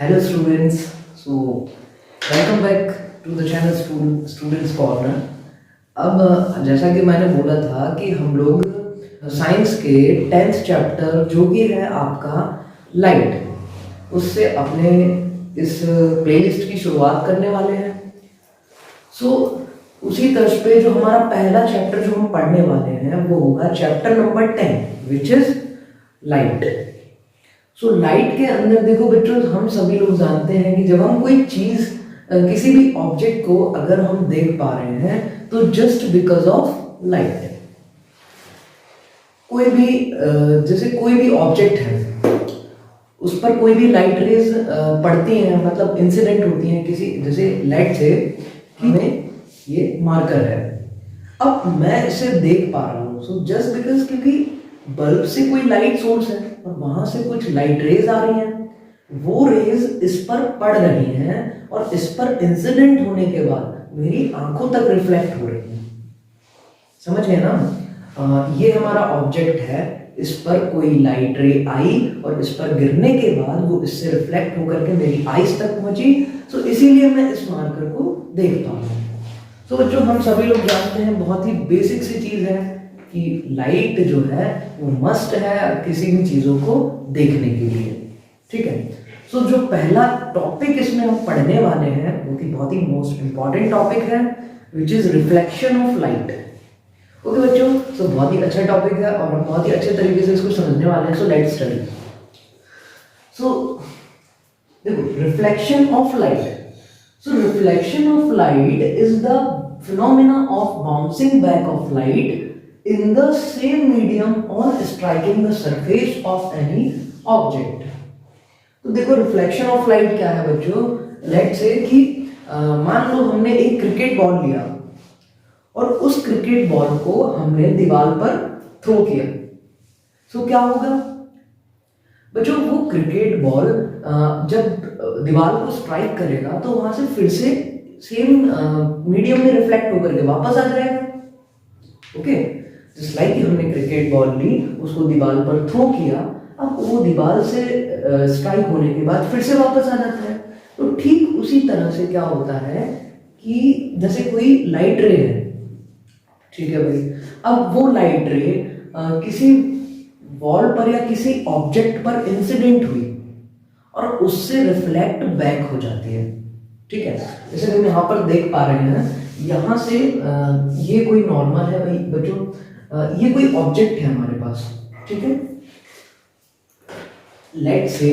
Hello students, so welcome back to the channel Students Corner। अब जैसा कि मैंने बोला था कि हम लोग साइंस के 10th चैप्टर जो कि है आपका लाइट, उससे अपने इस प्लेलिस्ट की शुरुआत करने वाले हैं। सो उसी तर्ज पे जो हमारा पहला चैप्टर जो हम पढ़ने वाले हैं वो होगा chapter number 10 which is light. So light के अंदर देखो बच्चों, हम सभी लोग जानते हैं कि जब हम कोई चीज किसी भी ऑब्जेक्ट को अगर हम देख पा रहे हैं तो जस्ट बिकॉज ऑफ लाइट। कोई भी जैसे कोई भी ऑब्जेक्ट है उस पर कोई भी लाइट रेज पड़ती हैं, मतलब इंसिडेंट होती हैं किसी, जैसे लाइट से कि में ये मार्कर है, अब मैं इसे देख पा रहा हूँ। सो जस्ट बिकॉज क्योंकि बल्ब से कोई लाइट सोर्स है और वहां से कुछ लाइट रेज आ रही हैं, वो रेज इस पर पड़ रही हैं और इस पर इंसिडेंट होने के बाद मेरी आंखों तक रिफ्लेक्ट हो रही हैं। समझ गए ना? ये हमारा ऑब्जेक्ट है, इस पर कोई लाइट रे आई और इस पर गिरने के बाद वो इससे रिफ्लेक्ट होकर के मेरी आईज तक पहुंची। सो इसीलिए मैं इस मार्कर को देख पा रहा हूँ। तो बच्चों, हम सभी लोग जानते हैं, बहुत ही बेसिक सी चीज है कि लाइट जो है वो मस्ट है किसी भी चीजों को देखने के लिए। ठीक है। सो जो पहला टॉपिक इसमें हम पढ़ने वाले हैं वो कि बहुत ही मोस्ट इंपॉर्टेंट टॉपिक है which is reflection of light. Okay बच्चों, सो बहुत ही अच्छा टॉपिक है और हम बहुत ही अच्छे तरीके से इसको समझने वाले हैं। So let's study. सो देखो, reflection of light. So reflection of light is the phenomena of bouncing back of light in the same medium on striking the surface of any object। तो देखो, रिफ्लेक्शन ऑफ लाइट क्या है बच्चों? Let's say कि मान लो हमने एक cricket ball लिया और उस क्रिकेट बॉल को हमने दीवार पर थ्रो किया। सो क्या होगा बच्चों? वो क्रिकेट बॉल जब दीवार को स्ट्राइक करेगा तो वहां से फिर से सेम मीडियम में रिफ्लेक्ट होकर के वापस आ जाएगा। ओके, जस्ट लाइक हमने क्रिकेट बॉल ली, उसको दीवार पर थ्रो किया, अब वो दीवार से स्ट्राइक होने के बाद फिर से वापस आ जाता है। तो ठीक उसी तरह से क्या होता है कि जैसे कोई लाइट रे है, ठीक है भाई, अब वो लाइट रे किसी वॉल पर या किसी ऑब्जेक्ट पर इंसिडेंट हुई और उससे रिफ्लेक्ट बैक हो जाती है। ठीक है, जैसे हम यहाँ पर देख पा रहे हैं, यहाँ से ये कोई नॉर्मल है भाई बच्चों, ये कोई ऑब्जेक्ट है हमारे पास। ठीक है, let's say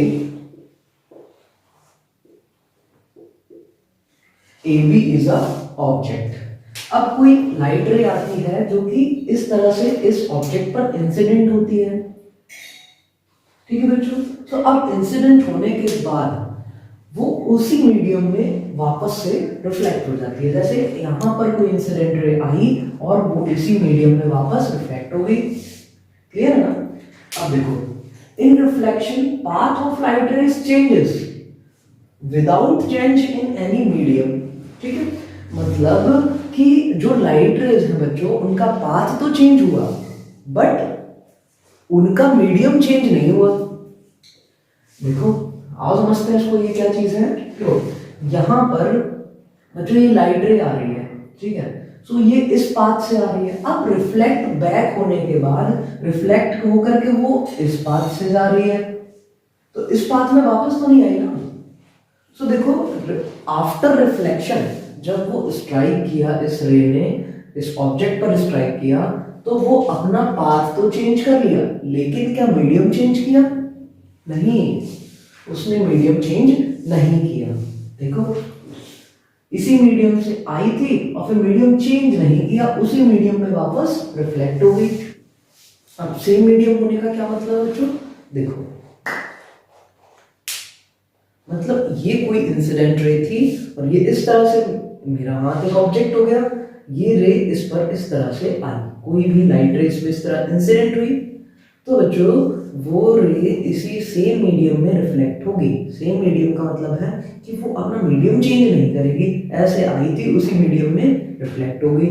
AB is a object. अब कोई लाइट रे आती है जो कि इस तरह से इस ऑब्जेक्ट पर इंसिडेंट होती है। ठीक है बच्चों, तो अब इंसिडेंट होने के बाद वो उसी मीडियम में वापस से रिफ्लेक्ट हो जाती है। जैसे यहां पर कोई इंसिडेंट रे आई और वो इसी मीडियम में वापस रिफ्लेक्ट हो गई। क्लियर है ना? अब देखो, इन reflection path of light rays changes without change in any medium. ठीक है, मतलब कि जो लाइट रेज है बच्चों, उनका पाथ तो चेंज हुआ बट उनका मीडियम चेंज नहीं हुआ। देखो, आओ समझते हैं इसको, ये क्या चीज है। तो यहां पर बच्चों ये लाइट रे आ रही है, ठीक है, सो ये इस पाथ से आ रही है। अब रिफ्लेक्ट बैक होने के बाद रिफ्लेक्ट होकर के वो इस पाथ से जा रही है, तो इस पाथ में वापस तो नहीं आई ना। सो देखो, आफ्टर रिफ्लेक्शन जब वो स्ट्राइक किया, इस रे ने इस ऑब्जेक्ट पर स्ट्राइक किया, तो वो अपना पाथ तो चेंज कर लिया, लेकिन क्या मीडियम चेंज किया? नहीं, उसने मीडियम चेंज नहीं किया। देखो, इसी मीडियम से आई थी और फिर मीडियम चेंज नहीं किया, उसी मीडियम में वापस रिफ्लेक्ट हो गई। अब सेम मीडियम होने का क्या मतलब है बच्चों? देखो, मतलब ये कोई इंसिडेंट रे थी और ये इस तरह से मेरा हाथ एक ऑब्जेक्ट हो गया, ये रे इस पर इस तरह से आई, कोई भी लाइट रे इस पर इस तरह इंसिडेंट हुई, तो बच्चों वो रे इसी सेम मीडियम में रिफ्लेक्ट होगी। सेम मीडियम का मतलब है कि वो अपना मीडियम चेंज नहीं करेगी, ऐसे आई थी उसी मीडियम में रिफ्लेक्ट हो गई,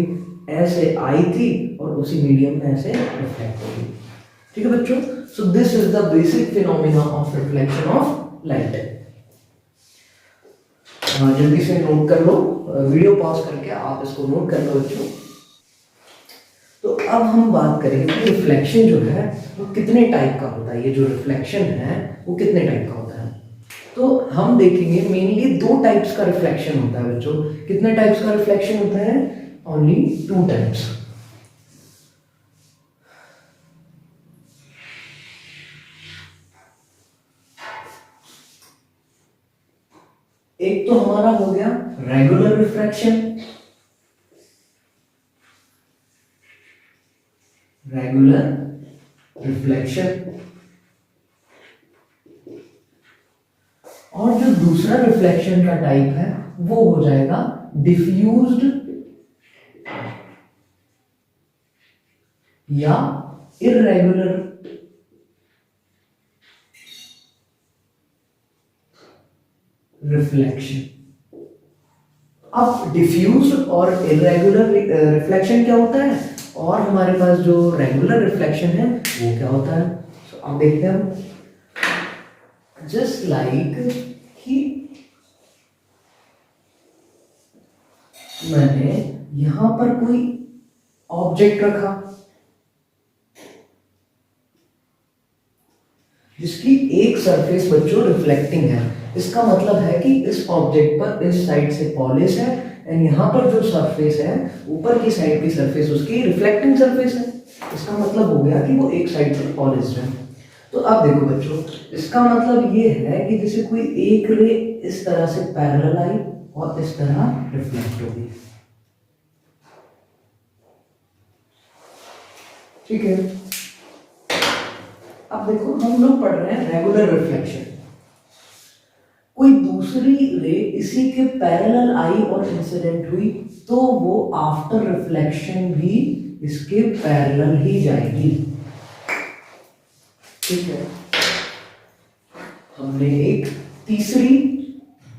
ऐसे आई थी और उसी मीडियम में ऐसे रिफ्लेक्ट हो गई। ठीक है बच्चों, so this is the basic phenomena of reflection of light. हाँ जल्दी से नोट कर लो, वीडियो पॉज करके आप इसको नोट कर लो बच्चों। तो अब हम बात करेंगे कि रिफ्लेक्शन जो है वो कितने टाइप का होता है। ये जो रिफ्लेक्शन है वो कितने टाइप का होता है, तो हम देखेंगे मेनली 2 टाइप्स का रिफ्लेक्शन होता है बच्चों। कितने टाइप्स का रिफ्लेक्शन होता है? Only 2 types. एक तो हमारा हो गया रेगुलर रिफ्रैक्शन, रेगुलर रिफ्लेक्शन, और जो दूसरा रिफ्लेक्शन का टाइप है वो हो जाएगा डिफ्यूज्ड या इररेगुलर रिफ्लेक्शन। अब डिफ्यूज और इररेगुलर रिफ्लेक्शन क्या होता है, और हमारे पास जो रेगुलर रिफ्लेक्शन है वो क्या होता है। तो अब देखते हैं हम, जस्ट लाइक कि मैंने यहां पर कोई ऑब्जेक्ट रखा जिसकी एक सरफेस बच्चों रिफ्लेक्टिंग है। इसका मतलब है कि इस ऑब्जेक्ट पर इस साइड से पॉलिश है, एंड यहाँ पर जो सरफेस है ऊपर की साइड की सरफेस उसकी रिफ्लेक्टिंग सरफेस है। इसका मतलब हो गया कि वो एक साइड से पॉलिश है। तो अब देखो बच्चों, इसका मतलब ये है कि जैसे कोई एक रे इस तरह से पैरेलल आई और इस तरह रिफ्लेक्ट हो गई, ठीक है। अब देखो हम लोग पढ़ रहे हैं रेगुलर रिफ्लेक्शन। कोई दूसरी रे इसी के पैरेलल आई और इंसिडेंट हुई तो वो आफ्टर रिफ्लेक्शन भी इसके पैरेलल ही जाएगी, ठीक है। हमने एक तीसरी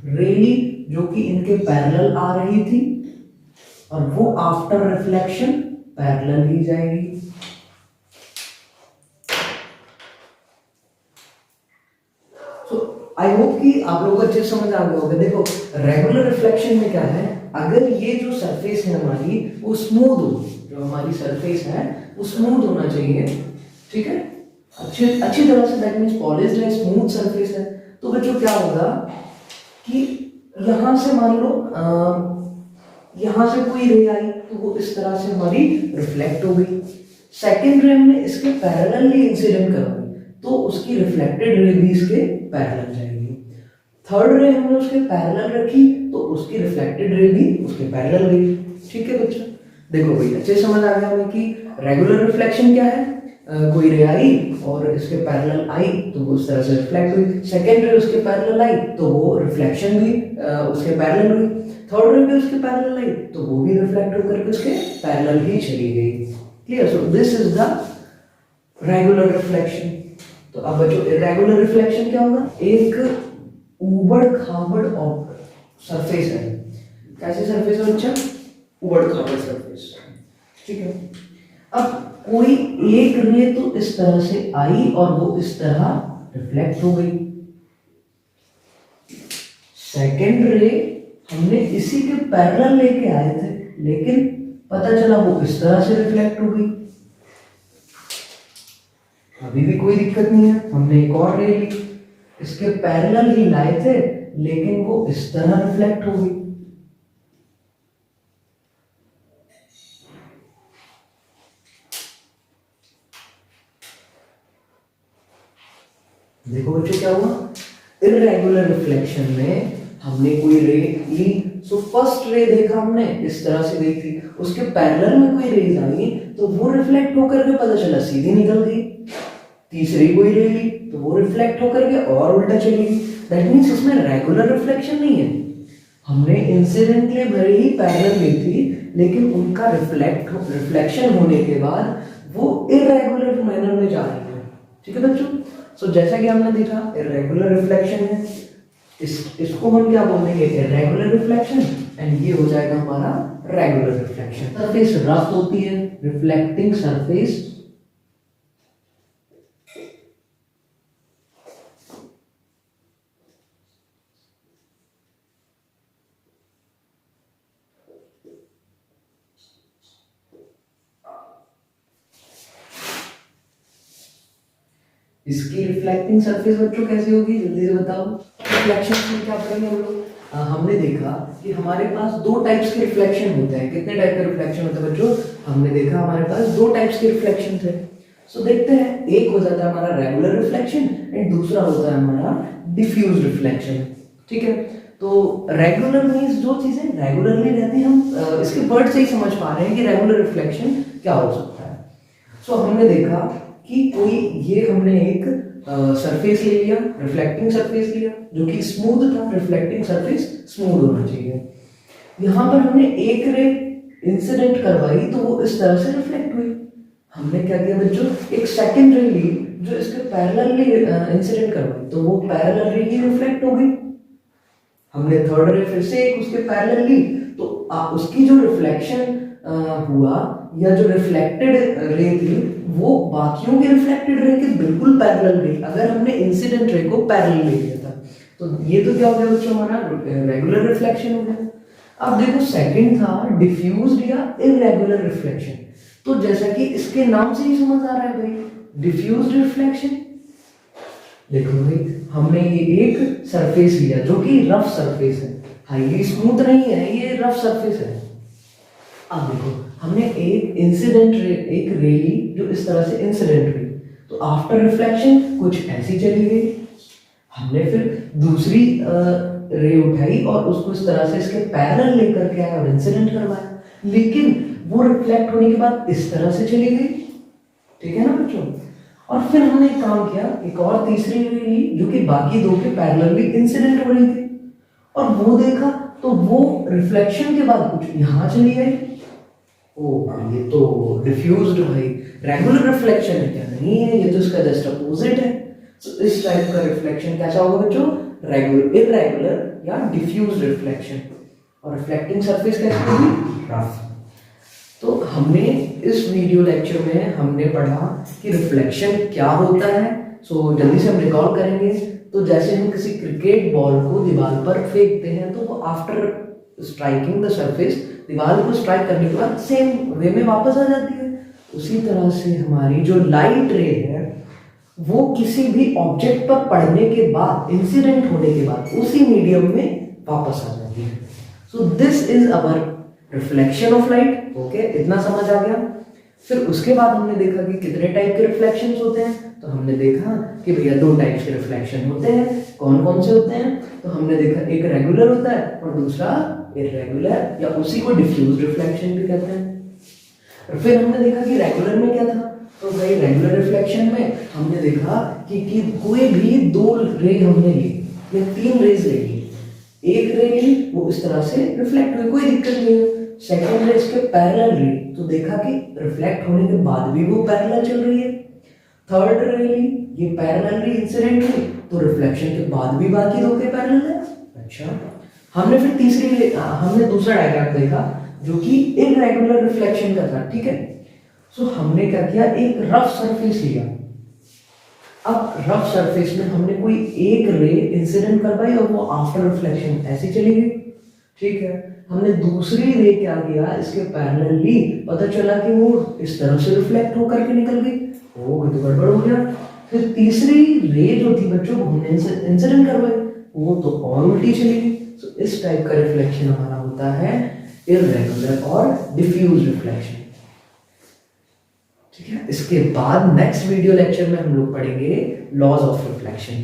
रे ली जो कि इनके पैरेलल आ रही थी और वो आफ्टर रिफ्लेक्शन पैरेलल ही जाएगी। आई होप कि आप लोगों को अच्छे समझ आ गया होगा। देखो रेगुलर रिफ्लेक्शन में क्या है, अगर ये जो सरफेस है हमारी वो स्मूथ हो, जो हमारी सरफेस है वो स्मूथ होना चाहिए, ठीक है, अच्छी तरह से, दैट मींस पॉलिश्ड है, स्मूथ सरफेस है। तो बच्चों क्या होगा कि यहां से मान लो यहां से कोई रे आई तो वो इस तरह से हमारी रिफ्लेक्ट हो गई। सेकेंड रे हमने इसके पैरेलली इंसिडेंट करा तो उसकी रिफ्लेक्टेड रे भी इसके पैरेलल जाएगी। थर्ड रे हमने उसके पैरेलल रखी तो उसकी रिफ्लेक्टेड रे भी उसके पैरेलल गई, ठीक है बच्चों। देखो भाई अच्छे समझ आ गया हमें कि रेगुलर रिफ्लेक्शन क्या है, कोई रे आई और इसके पैरेलल आई तो वो उस तरह से रिफ्लेक्ट हुई। सेकेंड रे उसके पैरेलल आई तो वो रिफ्लेक्शन भी उसके पैरेलल हुई। थर्ड रे भी उसके पैरेलल आई तो वो भी रिफ्लेक्ट होकर के उसके पैरेलल ही चली गई। Clear? So this is the regular reflection. तो अब बच्चों इरेगुलर रिफ्लेक्शन क्या होगा, एक उबड़ खाबड़ सरफेस है। कैसी सरफेस है बच्चा? उबड़ खाबड़ सरफेस, ठीक है। अब कोई एक रे तो इस तरह से आई और वो इस तरह रिफ्लेक्ट हो गई। सेकेंड रे हमने इसी के पैरेलल लेके आए थे लेकिन पता चला वो इस तरह से रिफ्लेक्ट हो गई। अभी भी कोई दिक्कत नहीं है, हमने एक और रे ली, इसके पैरेलल ही लाए थे लेकिन वो इस तरह रिफ्लेक्ट हो गई। देखो बच्चों क्या हुआ, इररेगुलर रिफ्लेक्शन में हमने कोई रे ली, सो फर्स्ट रे देखा हमने इस तरह से गई थी, उसके पैरेलल में कोई रेज आई तो वो रिफ्लेक्ट होकर के पता चला सीधी निकल गई। तीसरी कोई रे ली तो वो रिफ्लेक्ट होकर के और उल्टा चली गई। दैट मींस इसमें रेगुलर रिफ्लेक्शन नहीं है, हमने इंसिडेंटली भले ही पैरेलल ली थी लेकिन उनका रिफ्लेक्शन होने के बाद वो इररेगुलर मैनर में जा रही है, ठीक है बच्चों। सो जैसा कि हमने देखा इररेगुलर रिफ्लेक्शन है, इसको हम क्या बोलेंगे, इररेगुलर रिफ्लेक्शन, एंड ये हो जाएगा हमारा रेगुलर रिफ्लेक्शन। सरफेस रफ होती है, रिफ्लेक्टिंग सरफेस इसकी रिफ्लेक्टिंग सरफेस बच्चों कैसी होगी, जल्दी से बताओ। रिफ्लेक्शन में क्या पढ़ेंगे हम लोग? हमने देखा कि हमारे पास दो टाइप्स के रिफ्लेक्शन होते हैं। कितने टाइप के रिफ्लेक्शन होते हैं बच्चों? हमने देखा हमारे पास दो टाइप्स के रिफ्लेक्शन थे। सो देखते हैं, एक हो जाता है हमारा रेगुलर रिफ्लेक्शन एंड दूसरा होता है हमारा डिफ्यूज रिफ्लेक्शन। ठीक है, तो रेगुलर मीन्स जो चीजें रेगुलरली रहती हैं, हम इसके वर्ड से ही समझ पा रहे हैं कि रेगुलर रिफ्लेक्शन क्या हो सकता है। सो हमने देखा कि कोई ये हमने एक सरफेस ले लिया, रिफ्लेक्टिंग सरफेस लिया जो कि स्मूथ था, रिफ्लेक्टिंग सरफेस स्मूथ होना चाहिए। यहाँ पर हमने एक रे इंसिडेंट करवाई तो वो इस तरह से रिफ्लेक्ट हुई। हमने क्या किया बच्चों, एक सेकंड रे ली जो इसके पैरेलली इंसिडेंट करवाई तो वो पैरेलल रे ही रिफ्लेक्ट हो गई। हमने थर्ड रे फिर से एक उसके पैरेलल ली तो उसकी जो रिफ्लेक्शन हुआ या जो रिफ्लेक्टेड रे थी वो बाकियों के रिफ्लेक्टेड रे के बिल्कुल पैरेलल गई, अगर हमने इंसिडेंट रे को पैरेलल ले लिया था। तो ये तो क्या हो गया बच्चों, हमारा रेगुलर रिफ्लेक्शन हो गया। अब देखो सेकंड था डिफ्यूज्ड या इररेगुलर रिफ्लेक्शन। तो जैसा कि इसके नाम से ही समझ आ रहा है भाई, डिफ्यूज्ड रिफ्लेक्शन। देखो भाई, हमने ये एक सरफेस लिया जो कि रफ सरफेस है, हाईली स्मूथ नहीं है, ये रफ सरफेस है। अब देखो हमने एक इंसिडेंट रे, एक रे ली जो इस तरह से इंसिडेंट हुई तो आफ्टर रिफ्लेक्शन कुछ ऐसी चली गई। हमने फिर दूसरी रे उठाई और उसको इस तरह से इसके पैरेलल लेकर के आया और इंसिडेंट करवाया, लेकिन वो रिफ्लेक्ट होने के बाद इस तरह से चली गई। ठीक है ना बच्चों? और फिर हमने एक काम किया, एक और तीसरी रे ली जो कि बाकी दो के पैरेलली इंसिडेंट हो रही थी और वो देखा तो वो रिफ्लेक्शन के बाद कुछ यहाँ चली गई। ओ ये तो डिफ्यूज्ड भाई, रेगुलर रिफ्लेक्शन है क्या? नहीं है, ये तो इसका जस्ट अपोजिट है। तो इस टाइप का रिफ्लेक्शन कैसा होगा बच्चों? रेगुलर, इररेगुलर या डिफ्यूज्ड रिफ्लेक्शन। और रिफ्लेक्टिंग सरफेस कैसी होगी? रफ। तो हमने इस वीडियो लेक्चर में हमने पढ़ा कि रिफ्लेक्शन क्या होता है। सो जल्दी से हम रिकॉल करेंगे। तो जैसे हम किसी क्रिकेट बॉल को दीवार पर फेंकते हैं तो वो आफ्टर स्ट्राइकिंग द सरफेस, दीवार को स्ट्राइक करने के बाद सेम वे में वापस आ जाती है। उसी तरह से हमारी जो लाइट रे है वो किसी भी ऑब्जेक्ट पर पड़ने के बाद, इंसिडेंट होने के बाद उसी मीडियम में वापस आ जाती है। So this is our reflection of light. Okay, इतना समझ आ गया। फिर उसके बाद हमने देखा कि कितने टाइप के रिफ्लेक्शंस होते हैं। तो हमने देखा कि भैया दो टाइप्स के रिफ्लेक्शन होते हैं। कौन कौन से होते हैं? तो हमने देखा एक रेगुलर होता है और दूसरा इररेगुलर या उसी को डिफ्यूज रिफ्लेक्शन भी कहते हैं। और फिर हमने देखा कि रेगुलर में क्या था। तो भाई रेगुलर रिफ्लेक्शन में हमने देखा कि कोई भी दो रे हमने ली या तीन रेज ले ली, एक रे ली वो इस तरह से रिफ्लेक्ट हुई, कोई दिक्कत नहीं है। सेकंड रे इसके पैरेलल ली तो देखा कि रिफ्लेक्ट होने के बाद भी वो पैरेलल चल रही है। थर्ड रे ली, ये पैरेलली इंसिडेंट हुई तो रिफ्लेक्शन के बाद भी बाकी दो के पैरेलल है। अच्छा, हमने फिर हमने दूसरा डायग्राम देखा जो कि इररेगुलर रिफ्लेक्शन का था। ठीक है, सो हमने क्या किया, एक रफ सरफेस लिया। अब रफ सरफेस में हमने कोई एक रे इंसिडेंट करवाई और वो आफ्टर रिफ्लेक्शन ऐसी चली गई। ठीक है, हमने दूसरी रे क्या किया, इसके पैरेलल ली, पता चला कि वो इस तरह से रिफ्लेक्ट होकर के निकल गई। ओ ये तो गड़बड़ हो गया। फिर तीसरी रे जो थी बच्चों को हमने इंसिडेंट करवाई, वो तो और उल्टी चली गई। तो इस टाइप का रिफ्लेक्शन हमारा होता है इररेगुलर और डिफ्यूज रिफ्लेक्शन। ठीक है, इसके बाद नेक्स्ट वीडियो लेक्चर में हम लोग पढ़ेंगे लॉज ऑफ रिफ्लेक्शन।